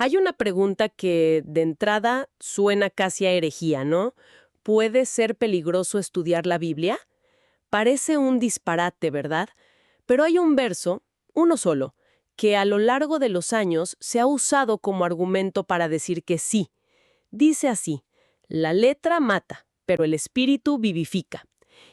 Hay una pregunta que de entrada suena casi a herejía, ¿no? ¿Puede ser peligroso estudiar la Biblia? Parece un disparate, ¿verdad? Pero hay un verso, uno solo, que a lo largo de los años se ha usado como argumento para decir que sí. Dice así: la letra mata, pero el espíritu vivifica.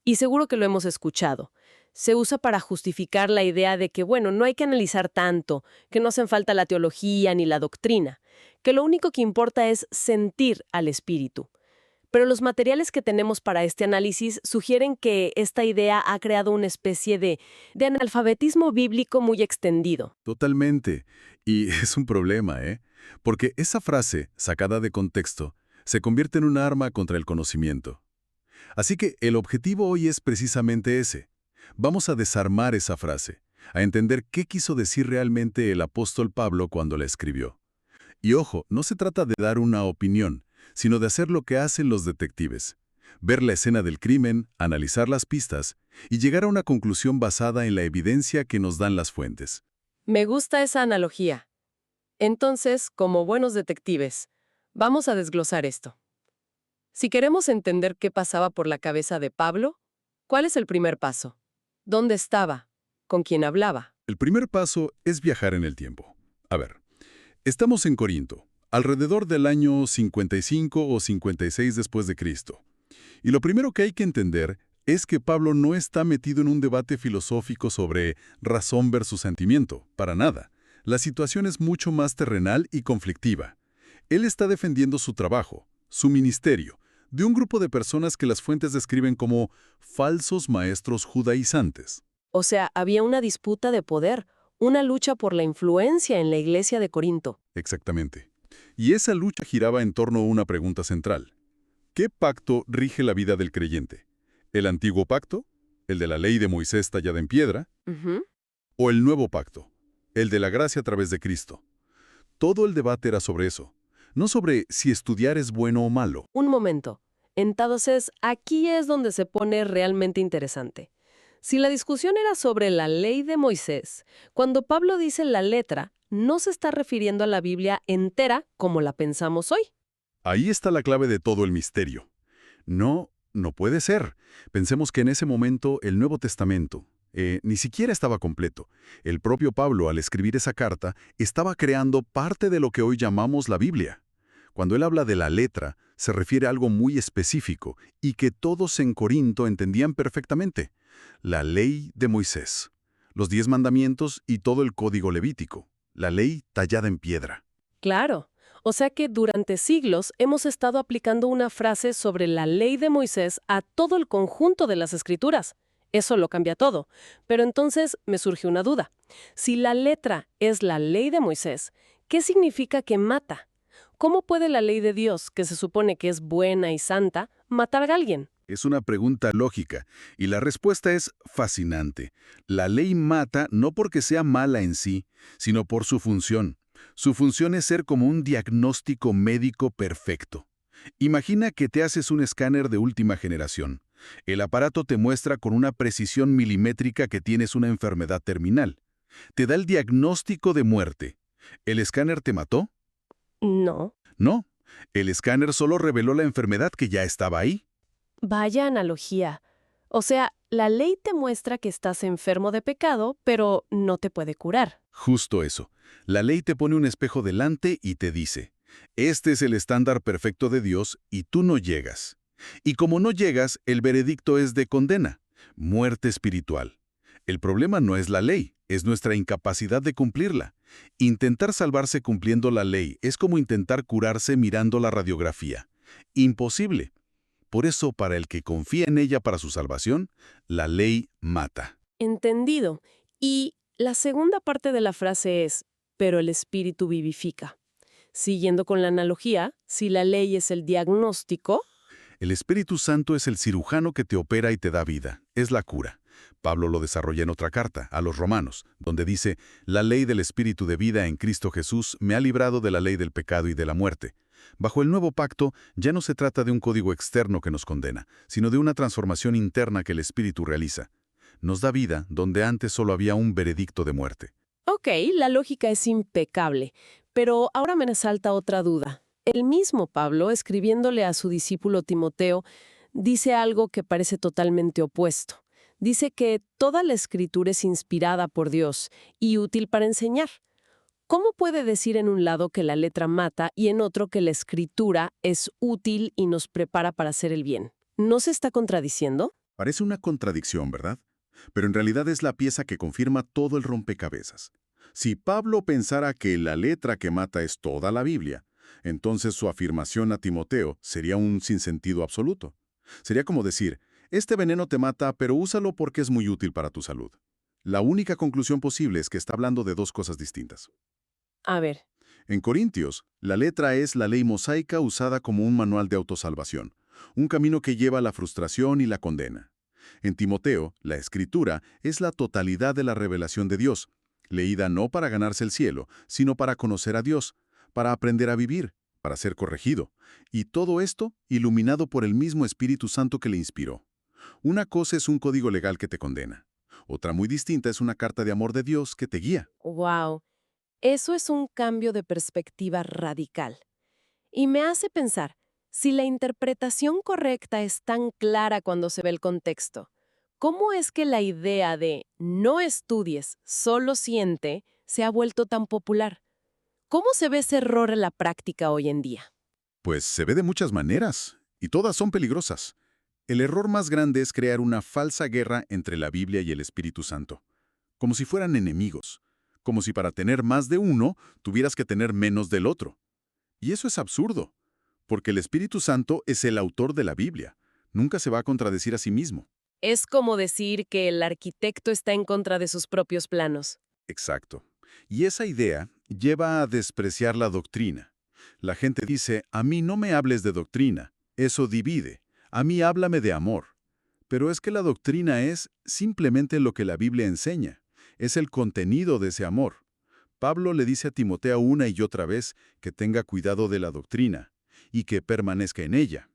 Y seguro que lo hemos escuchado. Se usa para justificar la idea de que, bueno, no hay que analizar tanto, que no hacen falta la teología ni la doctrina, que lo único que importa es sentir al espíritu. Pero los materiales que tenemos para este análisis sugieren que esta idea ha creado una especie de analfabetismo bíblico muy extendido. Totalmente. Y es un problema, ¿eh? Porque esa frase, sacada de contexto, se convierte en un arma contra el conocimiento. Así que el objetivo hoy es precisamente ese. Vamos a desarmar esa frase, a entender qué quiso decir realmente el apóstol Pablo cuando la escribió. Y ojo, no se trata de dar una opinión, sino de hacer lo que hacen los detectives. Ver la escena del crimen, analizar las pistas y llegar a una conclusión basada en la evidencia que nos dan las fuentes. Me gusta esa analogía. Entonces, como buenos detectives, vamos a desglosar esto. Si queremos entender qué pasaba por la cabeza de Pablo, ¿cuál es el primer paso? ¿Dónde estaba? ¿Con quién hablaba? El primer paso es viajar en el tiempo. A ver, estamos en Corinto, alrededor del año 55 o 56 después de Cristo. Y lo primero que hay que entender es que Pablo no está metido en un debate filosófico sobre razón versus sentimiento, para nada. La situación es mucho más terrenal y conflictiva. Él está defendiendo su trabajo, su ministerio, de un grupo de personas que las fuentes describen como falsos maestros judaizantes. O sea, había una disputa de poder, una lucha por la influencia en la iglesia de Corinto. Exactamente. Y esa lucha giraba en torno a una pregunta central. ¿Qué pacto rige la vida del creyente? ¿El antiguo pacto, el de la ley de Moisés tallada en piedra, Ujú. o el nuevo pacto, el de la gracia a través de Cristo? Todo el debate era sobre eso, no sobre si estudiar es bueno o malo. Un momento. Entonces, aquí es donde se pone realmente interesante. Si la discusión era sobre la ley de Moisés, cuando Pablo dice la letra, no se está refiriendo a la Biblia entera como la pensamos hoy. Ahí está la clave de todo el misterio. No, no puede ser. Pensemos que en ese momento el Nuevo Testamento ni siquiera estaba completo. El propio Pablo, al escribir esa carta, estaba creando parte de lo que hoy llamamos la Biblia. Cuando él habla de la letra, se refiere a algo muy específico y que todos en Corinto entendían perfectamente. La ley de Moisés, los 10 mandamientos y todo el código levítico. La ley tallada en piedra. Claro. O sea que durante siglos hemos estado aplicando una frase sobre la ley de Moisés a todo el conjunto de las escrituras. Eso lo cambia todo. Pero entonces me surge una duda. Si la letra es la ley de Moisés, ¿qué significa que mata? ¿Cómo puede la ley de Dios, que se supone que es buena y santa, matar a alguien? Es una pregunta lógica, y la respuesta es fascinante. La ley mata no porque sea mala en sí, sino por su función. Su función es ser como un diagnóstico médico perfecto. Imagina que te haces un escáner de última generación. El aparato te muestra con una precisión milimétrica que tienes una enfermedad terminal. Te da el diagnóstico de muerte. ¿El escáner te mató? No. No. El escáner solo reveló la enfermedad que ya estaba ahí. Vaya analogía. O sea, la ley te muestra que estás enfermo de pecado, pero no te puede curar. Justo eso. La ley te pone un espejo delante y te dice, este es el estándar perfecto de Dios y tú no llegas. Y como no llegas, el veredicto es de condena, muerte espiritual. El problema no es la ley, es nuestra incapacidad de cumplirla. Intentar salvarse cumpliendo la ley es como intentar curarse mirando la radiografía. Imposible. Por eso, para el que confía en ella para su salvación, la ley mata. Entendido. Y la segunda parte de la frase es, pero el espíritu vivifica. Siguiendo con la analogía, si la ley es el diagnóstico, El Espíritu Santo es el cirujano que te opera y te da vida, es la cura. Pablo lo desarrolla en otra carta, a los Romanos, donde dice, la ley del Espíritu de vida en Cristo Jesús me ha librado de la ley del pecado y de la muerte. Bajo el nuevo pacto, ya no se trata de un código externo que nos condena, sino de una transformación interna que el Espíritu realiza. Nos da vida donde antes solo había un veredicto de muerte. ok, la lógica es impecable. Pero ahora me salta otra duda. El mismo Pablo, escribiéndole a su discípulo Timoteo, dice algo que parece totalmente opuesto. Dice que toda la escritura es inspirada por Dios y útil para enseñar. ¿Cómo puede decir en un lado que la letra mata y en otro que la escritura es útil y nos prepara para hacer el bien? ¿No se está contradiciendo? Parece una contradicción, ¿verdad? Pero en realidad es la pieza que confirma todo el rompecabezas. Si Pablo pensara que la letra que mata es toda la Biblia, entonces su afirmación a Timoteo sería un sinsentido absoluto. Sería como decir, este veneno te mata, pero úsalo porque es muy útil para tu salud. La única conclusión posible es que está hablando de dos cosas distintas. A ver, En Corintios, la letra es la ley mosaica usada como un manual de autosalvación, un camino que lleva a la frustración y la condena. En Timoteo, la escritura es la totalidad de la revelación de Dios, leída no para ganarse el cielo, sino para conocer a Dios, para aprender a vivir, para ser corregido, y todo esto iluminado por el mismo Espíritu Santo que le inspiró. Una cosa es un código legal que te condena. Otra muy distinta es una carta de amor de Dios que te guía. wow, eso es un cambio de perspectiva radical. Y me hace pensar, si la interpretación correcta es tan clara cuando se ve el contexto, ¿cómo es que la idea de no estudies, solo siente se ha vuelto tan popular? ¿Cómo se ve ese error en la práctica hoy en día? Pues se ve de muchas maneras, y todas son peligrosas. El error más grande es crear una falsa guerra entre la Biblia y el Espíritu Santo, como si fueran enemigos, como si para tener más de uno tuvieras que tener menos del otro. Y eso es absurdo, porque el Espíritu Santo es el autor de la Biblia. Nunca se va a contradecir a sí mismo. Es como decir que el arquitecto está en contra de sus propios planos. Exacto. Y esa idea lleva a despreciar la doctrina. La gente dice, a mí no me hables de doctrina, eso divide, a mí háblame de amor. Pero es que la doctrina es simplemente lo que la Biblia enseña, es el contenido de ese amor. Pablo le dice a Timoteo una y otra vez que tenga cuidado de la doctrina y que permanezca en ella.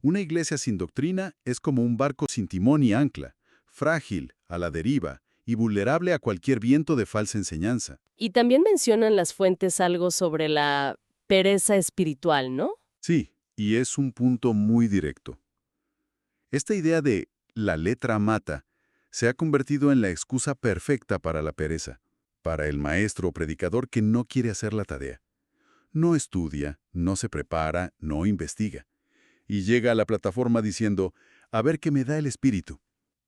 Una iglesia sin doctrina es como un barco sin timón y ancla, frágil, a la deriva y vulnerable a cualquier viento de falsa enseñanza. Y también mencionan las fuentes algo sobre la pereza espiritual, ¿no? Sí, y es un punto muy directo. Esta idea de la letra mata se ha convertido en la excusa perfecta para la pereza, para el maestro o predicador que no quiere hacer la tarea. No estudia, no se prepara, no investiga. Y llega a la plataforma diciendo, a ver qué me da el espíritu.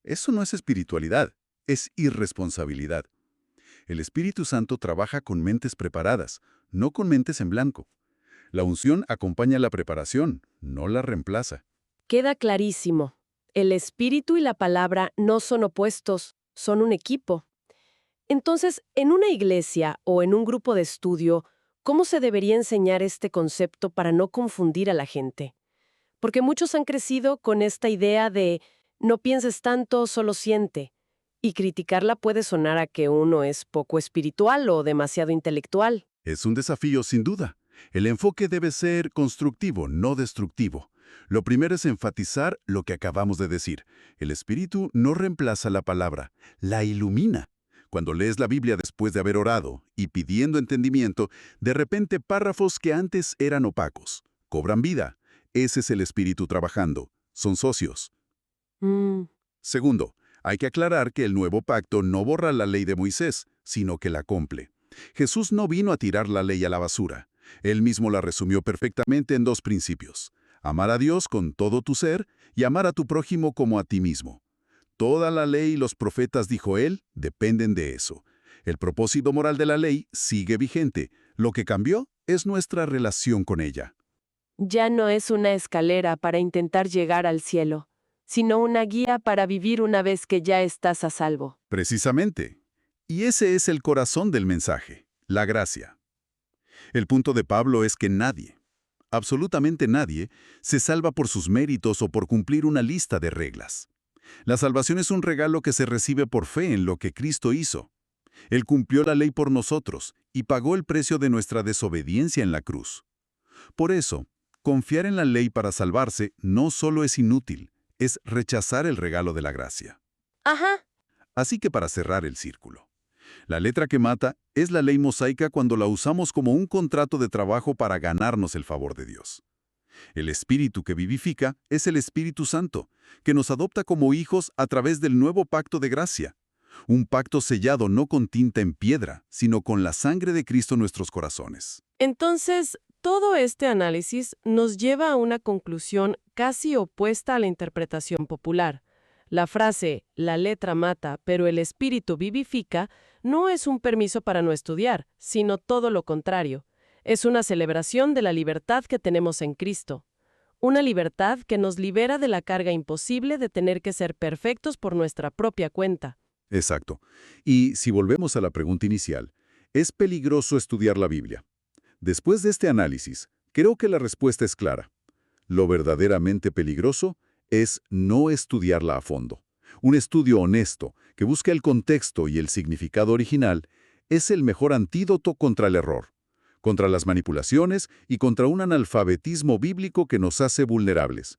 Eso no es espiritualidad, es irresponsabilidad. El Espíritu Santo trabaja con mentes preparadas, no con mentes en blanco. La unción acompaña la preparación, no la reemplaza. Queda clarísimo. El espíritu y la palabra no son opuestos, son un equipo. Entonces, en una iglesia o en un grupo de estudio, ¿cómo se debería enseñar este concepto para no confundir a la gente? Porque muchos han crecido con esta idea de no pienses tanto, solo siente. Y criticarla puede sonar a que uno es poco espiritual o demasiado intelectual. Es un desafío sin duda. El enfoque debe ser constructivo, no destructivo. Lo primero es enfatizar lo que acabamos de decir. El Espíritu no reemplaza la palabra, la ilumina. Cuando lees la Biblia después de haber orado y pidiendo entendimiento, de repente párrafos que antes eran opacos cobran vida. Ese es el Espíritu trabajando. Son socios. Mm, Segundo, hay que aclarar que el nuevo pacto no borra la ley de Moisés, sino que la cumple. Jesús no vino a tirar la ley a la basura. Él mismo la resumió perfectamente en dos principios: amar a Dios con todo tu ser y amar a tu prójimo como a ti mismo. Toda la ley y los profetas, dijo él, dependen de eso. El propósito moral de la ley sigue vigente. Lo que cambió es nuestra relación con ella. ya no es una escalera para intentar llegar al cielo, sino una guía para vivir una vez que ya estás a salvo. Precisamente. Y ese es el corazón del mensaje, la gracia. El punto de Pablo es que nadie, absolutamente nadie, se salva por sus méritos o por cumplir una lista de reglas. La salvación es un regalo que se recibe por fe en lo que Cristo hizo. Él cumplió la ley por nosotros y pagó el precio de nuestra desobediencia en la cruz. Por eso, confiar en la ley para salvarse no solo es inútil, es rechazar el regalo de la gracia. Ajá. Así que para cerrar el círculo, La letra que mata es la ley mosaica cuando la usamos como un contrato de trabajo para ganarnos el favor de Dios. El Espíritu que vivifica es el Espíritu Santo, que nos adopta como hijos a través del nuevo pacto de gracia. Un pacto sellado no con tinta en piedra, sino con la sangre de Cristo en nuestros corazones. Entonces, todo este análisis nos lleva a una conclusión casi opuesta a la interpretación popular. La frase, la letra mata, pero el espíritu vivifica, no es un permiso para no estudiar, sino todo lo contrario. Es una celebración de la libertad que tenemos en Cristo. Una libertad que nos libera de la carga imposible de tener que ser perfectos por nuestra propia cuenta. Exacto. Y si volvemos a la pregunta inicial, ¿es peligroso estudiar la Biblia? Después de este análisis, creo que la respuesta es clara. Lo verdaderamente peligroso es no estudiarla a fondo. Un estudio honesto, que busca el contexto y el significado original, es el mejor antídoto contra el error, contra las manipulaciones y contra un analfabetismo bíblico que nos hace vulnerables.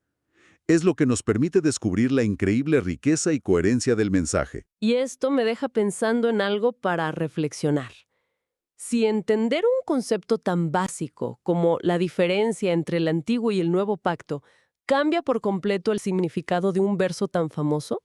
Es lo que nos permite descubrir la increíble riqueza y coherencia del mensaje. Y esto me deja pensando en algo para reflexionar. Si entender un concepto tan básico como la diferencia entre el antiguo y el nuevo pacto cambia por completo el significado de un verso tan famoso,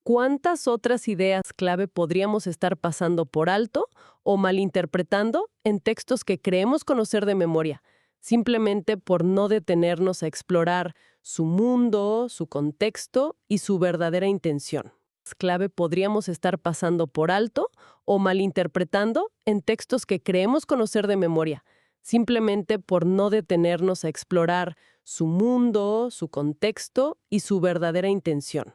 ¿cuántas otras ideas clave podríamos estar pasando por alto o malinterpretando en textos que creemos conocer de memoria, simplemente por no detenernos a explorar su mundo, su contexto y su verdadera intención? Clave podríamos estar pasando por alto o malinterpretando en textos que creemos conocer de memoria, simplemente por no detenernos a explorar su mundo, su contexto y su verdadera intención.